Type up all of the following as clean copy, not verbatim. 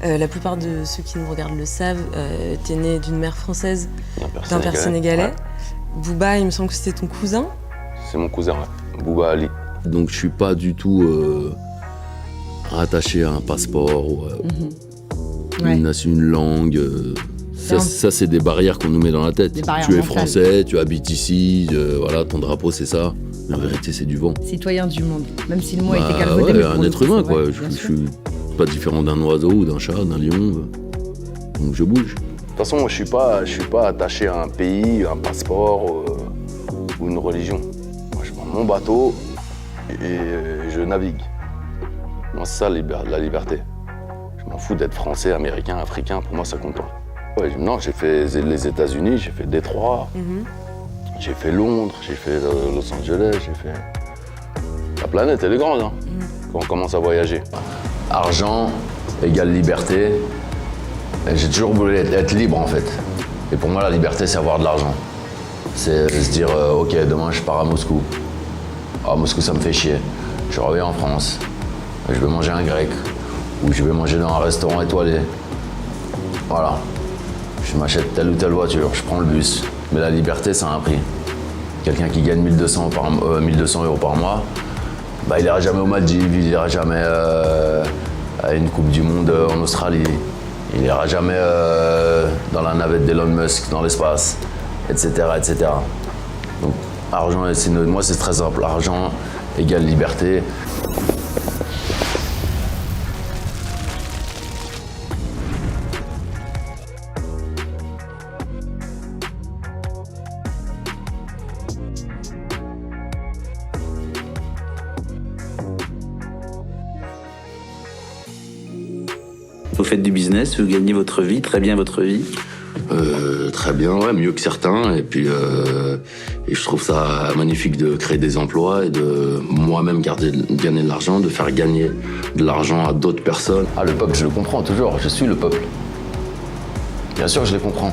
La plupart de ceux qui nous regardent le savent, t'es né d'une mère française, d'un père sénégalais. Ouais. Bouba, il me semble que c'était ton cousin. C'est mon cousin, ouais. Bouba Ali. Donc je suis pas du tout rattaché à un passeport ou une langue. Ça c'est des barrières qu'on nous met dans la tête. Tu es français, tu habites ici, voilà, ton drapeau c'est ça. Mais en vérité c'est du vent. Citoyen du monde, même si le mot a été galvaudé. Ouais, un être humain quoi. Je suis pas différent d'un oiseau ou d'un chat, d'un lion. Donc je bouge. De toute façon, moi, je suis pas attaché à un pays, un passeport ou une religion. Moi, je prends mon bateau et je navigue. Moi, c'est ça la liberté. Je m'en fous d'être français, américain, africain. Pour moi, ça compte pas. Ouais, non, j'ai fait les États-Unis, j'ai fait Détroit, j'ai fait Londres, j'ai fait Los Angeles, j'ai fait. La planète, elle est grande, hein, quand on commence à voyager. Argent égale liberté. J'ai toujours voulu être libre en fait. Et pour moi, la liberté, c'est avoir de l'argent. C'est se dire, ok, demain je pars à Moscou. Ah, Moscou, ça me fait chier. Je reviens en France. Je vais manger un grec. Ou je vais manger dans un restaurant étoilé. Voilà. Je m'achète telle ou telle voiture, je prends le bus. Mais la liberté, ça a un prix. Quelqu'un qui gagne 1200 € par mois, bah, il ira jamais aux Maldives, il ira jamais à une Coupe du Monde en Australie. Il n'ira jamais dans la navette d'Elon Musk dans l'espace, etc., etc. Donc, argent, moi, c'est très simple. Argent égale liberté. Vous faites du business, vous gagnez votre vie, très bien votre vie. Très bien, ouais, mieux que certains. Et puis, et je trouve ça magnifique de créer des emplois et de moi-même gagner de l'argent, de faire gagner de l'argent à d'autres personnes. Ah, le peuple, je le comprends toujours. Je suis le peuple. Bien sûr, je les comprends.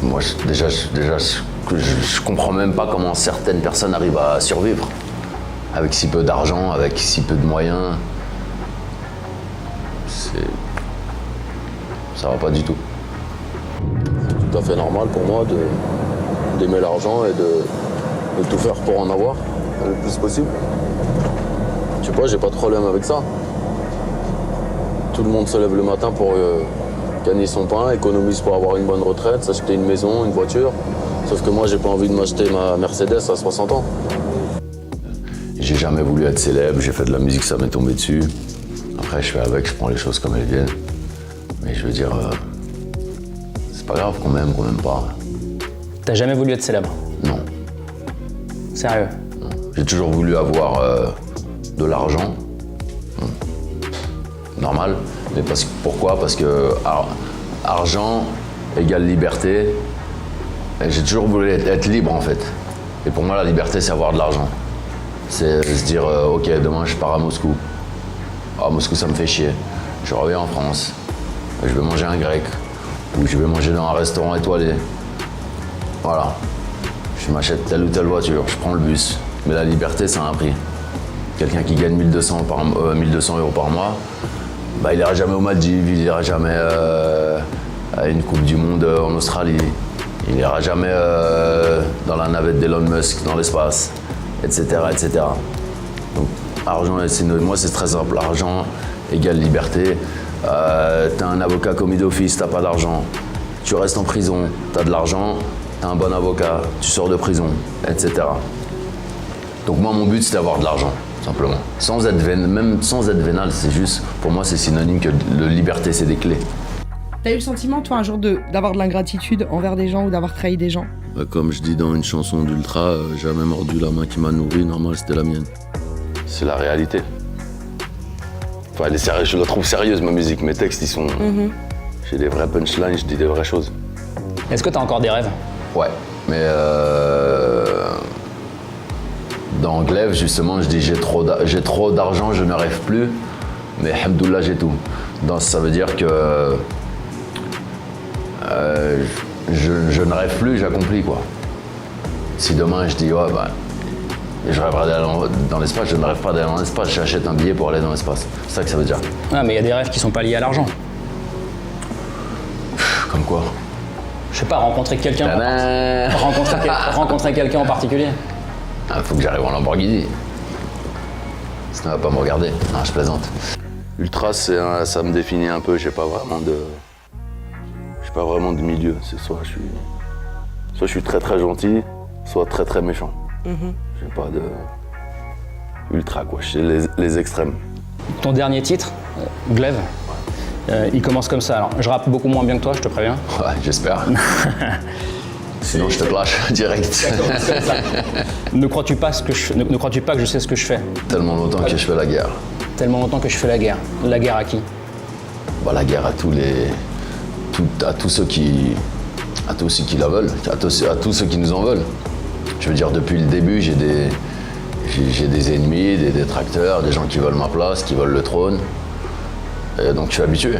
Moi, je comprends même pas comment certaines personnes arrivent à survivre avec si peu d'argent, avec si peu de moyens. Ça va pas du tout. C'est tout à fait normal pour moi d'aimer l'argent et de tout faire pour en avoir le plus possible. Je sais pas, j'ai pas de problème avec ça. Tout le monde se lève le matin pour gagner son pain, économise pour avoir une bonne retraite, s'acheter une maison, une voiture. Sauf que moi, j'ai pas envie de m'acheter ma Mercedes à 60 ans. J'ai jamais voulu être célèbre, j'ai fait de la musique, ça m'est tombé dessus. Après, je fais avec, je prends les choses comme elles viennent. Mais je veux dire, c'est pas grave qu'on m'aime pas. T'as jamais voulu être célèbre? Non. Sérieux? Non. J'ai toujours voulu avoir de l'argent. Normal. Mais pourquoi? Parce que argent égale liberté. Et j'ai toujours voulu être libre en fait. Et pour moi, la liberté, c'est avoir de l'argent. C'est se dire, ok, demain je pars à Moscou. Ah, Moscou, ça me fait chier. Je reviens en France. Je vais manger un grec. Ou je vais manger dans un restaurant étoilé. Voilà. Je m'achète telle ou telle voiture, je prends le bus. Mais la liberté, ça a un prix. Quelqu'un qui gagne 1200 € par mois, bah, il ira jamais aux Maldives, il ira jamais à une Coupe du Monde en Australie. Il ira jamais dans la navette d'Elon Musk dans l'espace, etc., etc. Donc, argent, moi, c'est très simple. Argent égale liberté. T'as un avocat commis d'office, t'as pas d'argent. Tu restes en prison, t'as de l'argent, t'as un bon avocat, tu sors de prison, etc. Donc moi, mon but, c'est d'avoir de l'argent, simplement. Même sans être vénal, c'est juste, pour moi, c'est synonyme que de liberté, c'est des clés. T'as eu le sentiment, toi, un jour d'avoir de l'ingratitude envers des gens ou d'avoir trahi des gens? Comme je dis dans une chanson d'Ultra, j'ai jamais mordu la main qui m'a nourri, normal, c'était la mienne. C'est la réalité. Enfin, je la trouve sérieuse, ma musique. Mes textes, ils sont... J'ai des vrais punchlines, je dis des vraies choses. Est-ce que t'as encore des rêves? Ouais, mais dans Glaive, justement, je dis j'ai trop d'argent, je ne rêve plus, mais hamdoullah, j'ai tout. Donc, ça veut dire que je ne rêve plus, j'accomplis, quoi. Si demain je dis, ouais, bah, Et je rêverais d'aller dans l'espace, je ne rêve pas d'aller dans l'espace, j'achète un billet pour aller dans l'espace. C'est ça que ça veut dire. Ah, mais il y a des rêves qui sont pas liés à l'argent. Comme quoi? Je sais pas, rencontrer quelqu'un. Tadam. Rencontrer quelqu'un en particulier. Ah, faut que j'arrive en Lamborghini. Sinon, elle va pas me regarder. Non, je plaisante. Ultra, ça me définit un peu. J'ai pas vraiment de milieu. C'est soit je suis très très gentil, soit très très méchant. J'ai pas de ultra quoi. C'est les extrêmes. Ton dernier titre, Glaive, il commence comme ça. Alors, je rappe beaucoup moins bien que toi, je te préviens. Ouais, j'espère. Sinon, je te clash direct. Ne crois-tu pas que je sais ce que je fais? Tellement longtemps que je fais la guerre. Tellement longtemps que je fais la guerre. La guerre à qui? Bah, la guerre à tous ceux qui la veulent, à tous ceux qui nous en veulent. Je veux dire, depuis le début, j'ai des ennemis, des détracteurs, des gens qui veulent ma place, qui veulent le trône. Et donc je suis habitué.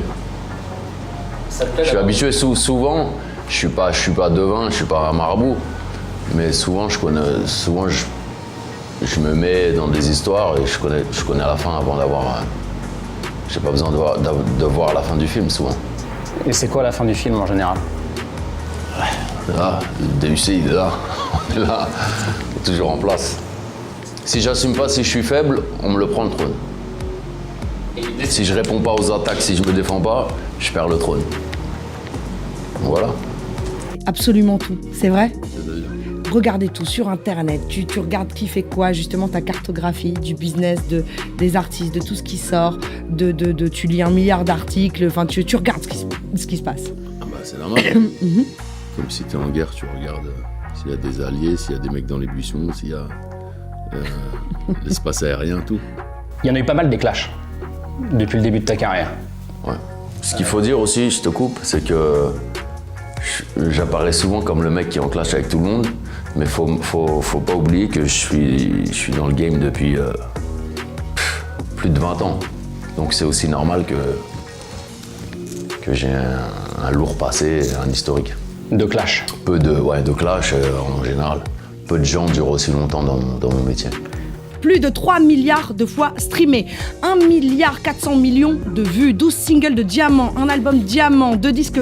Je suis habitué souvent. Je suis pas devin, je suis pas un marabout, mais souvent je me mets dans des histoires et je connais la fin avant d'avoir. J'ai pas besoin de voir la fin du film souvent. Et c'est quoi la fin du film en général? Là, le DUC il est là, on est là, toujours en place. Si j'assume pas, si je suis faible, on me le prend le trône. Si je réponds pas aux attaques, si je me défends pas, je perds le trône. Voilà. Absolument tout, c'est vrai? Regardez tout sur internet, tu regardes qui fait quoi, justement ta cartographie du business, des artistes, de tout ce qui sort, tu lis 1 milliard d'articles, enfin tu regardes ce qui se passe. Ah bah c'est normal. Comme si t'es en guerre, tu regardes s'il y a des alliés, s'il y a des mecs dans les buissons, s'il y a l'espace aérien, tout. Il y en a eu pas mal des clashs depuis le début de ta carrière. Ouais. Ce qu'il faut dire aussi, je te coupe, c'est que j'apparais souvent comme le mec qui est en clash avec tout le monde, mais faut pas oublier que je suis dans le game depuis plus de 20 ans. Donc c'est aussi normal que j'ai un lourd passé, un historique. De clash. De clash en général. Peu de gens durent aussi longtemps dans mon métier. Plus de 3 milliards de fois streamés, 1 milliard 400 millions de vues, 12 singles de diamant, un album diamant, 2 disques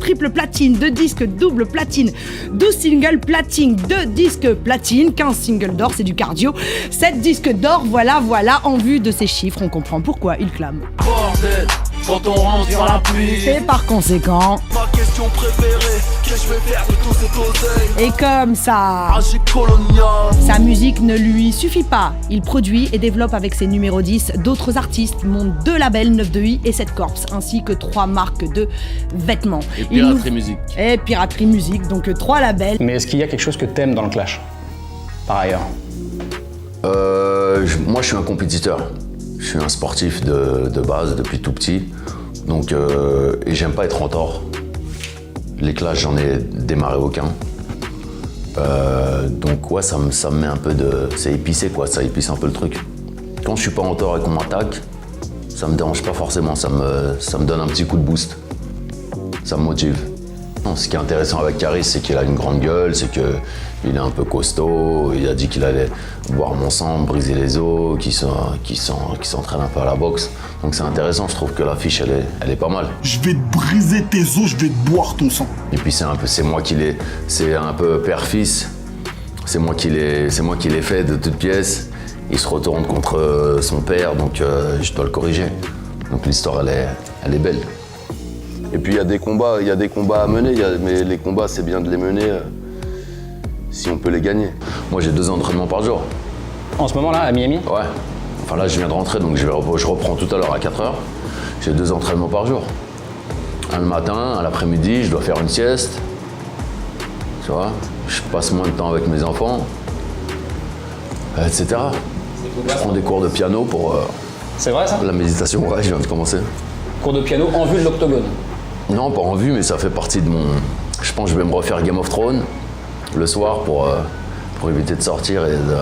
triple platine, 2 disques double platine, 12 singles platine, 2 disques platine, 15 singles d'or, c'est du cardio, 7 disques d'or, voilà, en vue de ces chiffres, on comprend pourquoi ils clament. Bordel, quand on rentre sur la pluie. Et par conséquent, Ma question préférée, qu'est-ce que je vais faire de tous ces oseilles? et comme ça, Agi colonial. sa musique ne lui suffit pas. Il produit et développe avec ses numéros 10 d'autres artistes, monte 2 labels, 9de-I et 7 Corps, ainsi que 3 marques de vêtements. Et Piraterie Musique. Et Piraterie Musique, donc 3 labels. Mais est-ce qu'il y a quelque chose que t'aimes dans le clash? Par ailleurs. Moi, je suis un compétiteur. Je suis un sportif de base depuis tout petit. Donc, et j'aime pas être en tort. Les clashs, j'en ai démarré aucun. Donc ouais, ça me met un peu de... C'est épicé quoi, ça épice un peu le truc. Quand je suis pas en tort et qu'on m'attaque, ça me dérange pas forcément, ça me donne un petit coup de boost. Ça me motive. Non, ce qui est intéressant avec Caris, c'est qu'il a une grande gueule, c'est qu'il est un peu costaud, il a dit qu'il allait boire mon sang, briser les os, qu'il s'entraîne un peu à la boxe. Donc c'est intéressant, je trouve que l'affiche, elle est pas mal. Je vais te briser tes os, je vais te boire ton sang. Et puis c'est moi qui l'ai, c'est un peu père-fils, c'est moi qui l'ai fait de toutes pièces. Il se retourne contre son père, donc je dois le corriger. Donc l'histoire, elle est belle. Et puis il y a des combats à mener, mais les combats c'est bien de les mener si on peut les gagner. Moi j'ai 2 entraînements par jour. En ce moment là, à Miami? Ouais. Enfin là je viens de rentrer donc je reprends tout à l'heure à 4h. J'ai 2 entraînements par jour. Un le matin, un l'après-midi, je dois faire une sieste. Tu vois, je passe moins de temps avec mes enfants, etc. Je prends des cours de piano pour C'est vrai ça? la méditation, ouais, je viens de commencer. Cours de piano en vue de l'octogone? Non, pas en vue, mais ça fait partie de mon... Je pense que je vais me refaire Game of Thrones le soir pour éviter de sortir et de...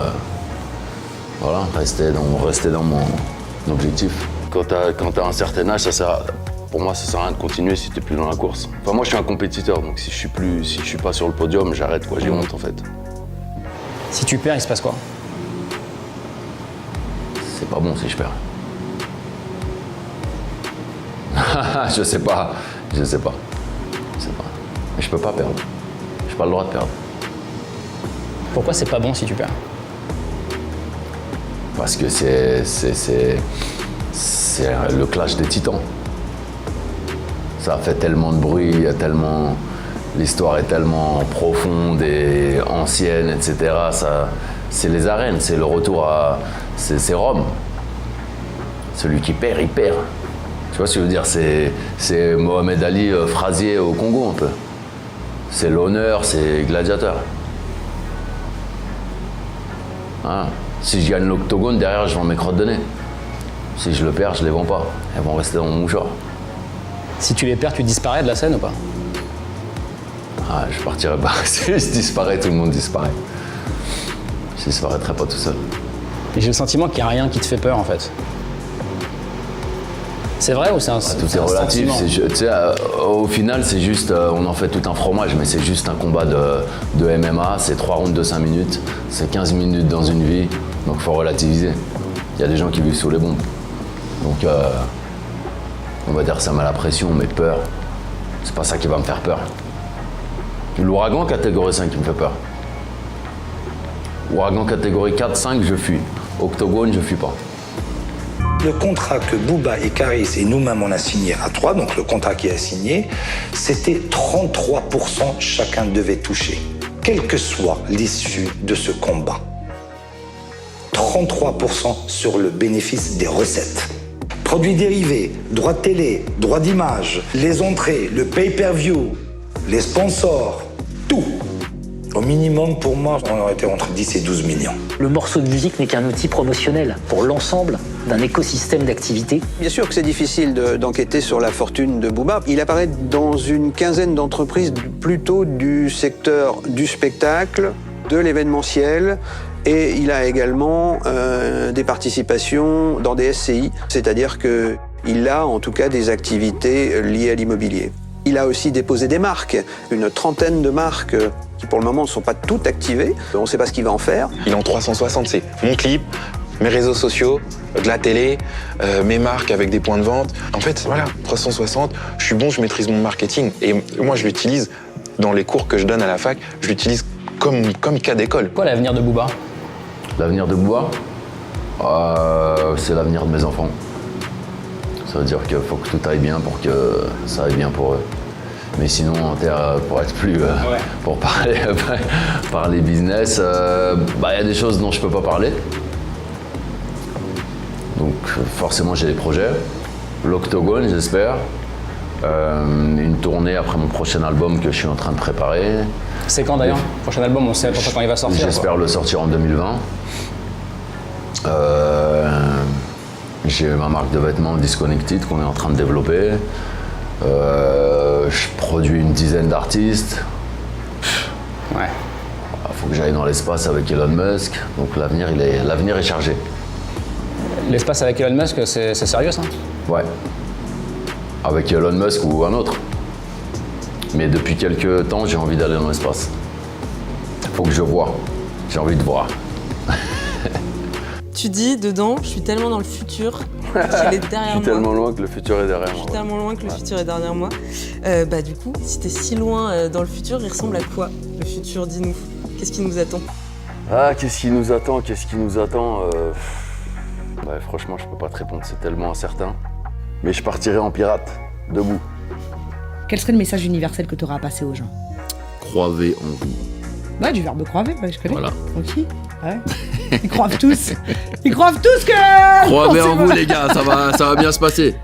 Voilà, rester dans mon objectif. Quand t'as un certain âge, pour moi, ça sert à rien de continuer si t'es plus dans la course. Enfin, moi, je suis un compétiteur, donc si je suis pas sur le podium, j'arrête quoi, j'ai honte en fait. Si tu perds, il se passe quoi? C'est pas bon si je perds. Je sais pas. Mais je peux pas perdre. J'ai pas le droit de perdre. Pourquoi c'est pas bon si tu perds? Parce que c'est le clash des titans. Ça a fait tellement de bruit, l'histoire est tellement profonde et ancienne, etc. C'est les arènes, c'est le retour à... C'est Rome. Celui qui perd, il perd. Tu vois ce que je veux dire? C'est Mohamed Ali Frazier au Congo un peu. C'est l'honneur, c'est gladiateur. Hein? Si je gagne l'octogone, derrière, je vends mes crottes de nez. Si je le perds, je les vends pas. Elles vont rester dans mon mouchoir. Si tu les perds, tu disparais de la scène ou pas? Ah, je partirais pas. Si je disparais, tout le monde disparaît. Je disparaîtrais pas tout seul. Et j'ai le sentiment qu'il n'y a rien qui te fait peur en fait. C'est vrai ou c'est un Tout est relatif. Tu sais, au final, c'est juste, on en fait tout un fromage, mais c'est juste un combat de MMA. C'est 3 rounds de 5 minutes. C'est 15 minutes dans une vie. Donc, il faut relativiser. Il y a des gens qui vivent sous les bombes. Donc, on va dire que ça met la pression, mais peur, c'est pas ça qui va me faire peur. L'ouragan catégorie 5 qui me fait peur. Ouragan catégorie 4, 5, je fuis. Octogone, je fuis pas. Le contrat que Booba et Karis et nous-mêmes on a signé à 3, donc le contrat qui a signé, c'était 33% chacun devait toucher, quelle que soit l'issue de ce combat. 33% sur le bénéfice des recettes. Produits dérivés, droits de télé, droits d'image, les entrées, le pay-per-view, les sponsors, tout. Au minimum, pour moi, on aurait été entre 10 et 12 millions. Le morceau de musique n'est qu'un outil promotionnel pour l'ensemble d'un écosystème d'activités. Bien sûr que c'est difficile d'enquêter sur la fortune de Booba. Il apparaît dans une quinzaine d'entreprises plutôt du secteur du spectacle, de l'événementiel, et il a également des participations dans des SCI, c'est-à-dire qu'il a en tout cas des activités liées à l'immobilier. Il a aussi déposé des marques, une trentaine de marques qui pour le moment ne sont pas toutes activées. On ne sait pas ce qu'il va en faire. Il est en 360, c'est mon clip, mes réseaux sociaux, de la télé, mes marques avec des points de vente. En fait, voilà, 360, je suis bon, je maîtrise mon marketing. Et moi, je l'utilise dans les cours que je donne à la fac, je l'utilise comme cas d'école. Quoi l'avenir de Booba? L'avenir de Booba, c'est l'avenir de mes enfants. Ça veut dire qu'il faut que tout aille bien pour que ça aille bien pour eux. Mais sinon, pour être plus... pour parler business, y a des choses dont je peux pas parler. Donc forcément, j'ai des projets. L'Octogone, j'espère. Une tournée après mon prochain album que je suis en train de préparer. C'est quand d'ailleurs? Prochain album, on sait quand il va sortir? J'espère le sortir en 2020. J'ai ma marque de vêtements Disconnected qu'on est en train de développer. Je produis une dizaine d'artistes. Ouais. Faut que j'aille dans l'espace avec Elon Musk. Donc l'avenir est chargé. L'espace avec Elon Musk, c'est sérieux ça? Ouais. Avec Elon Musk ou un autre. Mais depuis quelques temps, j'ai envie d'aller dans l'espace. Faut que je voie. J'ai envie de voir. Tu dis dedans, je suis tellement dans le futur qu'il est derrière moi. Je suis tellement loin que le futur est derrière moi. Je suis tellement loin que le futur est derrière moi. Du coup, si t'es si loin dans le futur, il ressemble à quoi le futur? Dis-nous. Qu'est-ce qui nous attend? Ah, qu'est-ce qui nous attend? Franchement, je peux pas te répondre, c'est tellement incertain. Mais je partirai en pirate, debout. Quel serait le message universel que tu auras à passer aux gens? Croivez en vous. Ouais, du verbe croiver, je connais. Voilà. Ok. Ouais. Ils croivent tous. Ils croivent tous que... Croivez en vous les gars, ça va bien se passer.